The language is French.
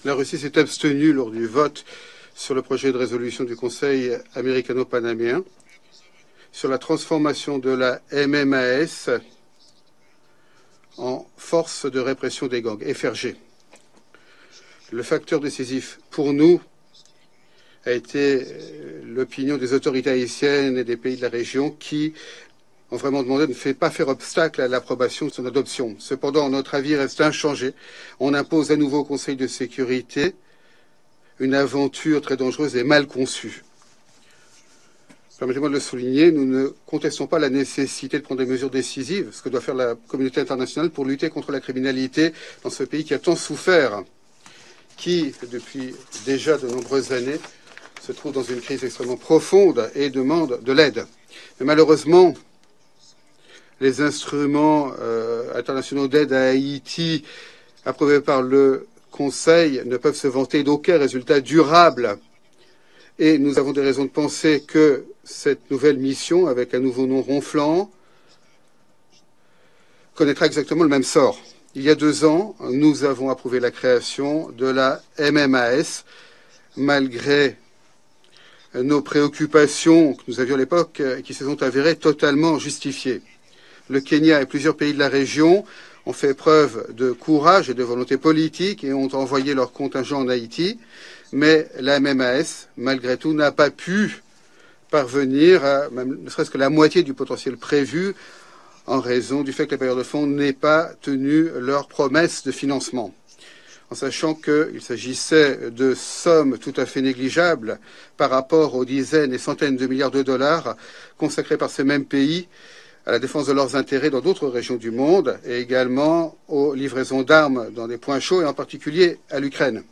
La Russie s'est abstenue lors du vote sur le projet de résolution du Conseil américano-panaméen sur la transformation de la MMAS en force de répression des gangs, FRG. Le facteur décisif pour nous a été l'opinion des autorités haïtiennes et des pays de la région qui ont vraiment demandé de ne pas faire obstacle à l'approbation de son adoption. Cependant, notre avis reste inchangé. On impose à nouveau au Conseil de sécurité une aventure très dangereuse et mal conçue. Permettez-moi de le souligner, nous ne contestons pas la nécessité de prendre des mesures décisives, ce que doit faire la communauté internationale pour lutter contre la criminalité dans ce pays qui a tant souffert, qui, depuis déjà de nombreuses années, se trouve dans une crise extrêmement profonde et demande de l'aide. Mais malheureusement, les instruments internationaux d'aide à Haïti approuvés par le Conseil ne peuvent se vanter d'aucun résultat durable. Et nous avons des raisons de penser que cette nouvelle mission, avec un nouveau nom ronflant, connaîtra exactement le même sort. Il y a 2 ans, nous avons approuvé la création de la MMAS, malgré nos préoccupations que nous avions à l'époque, qui se sont avérées totalement justifiées. Le Kenya et plusieurs pays de la région ont fait preuve de courage et de volonté politique et ont envoyé leurs contingents en Haïti, mais la MMAS, malgré tout, n'a pas pu parvenir à même, ne serait-ce que la moitié du potentiel prévu en raison du fait que les bailleurs de fonds n'aient pas tenu leurs promesses de financement. En sachant qu'il s'agissait de sommes tout à fait négligeables par rapport aux dizaines et centaines de milliards de dollars consacrés par ces mêmes pays à la défense de leurs intérêts dans d'autres régions du monde et également aux livraisons d'armes dans des points chauds et en particulier à l'Ukraine.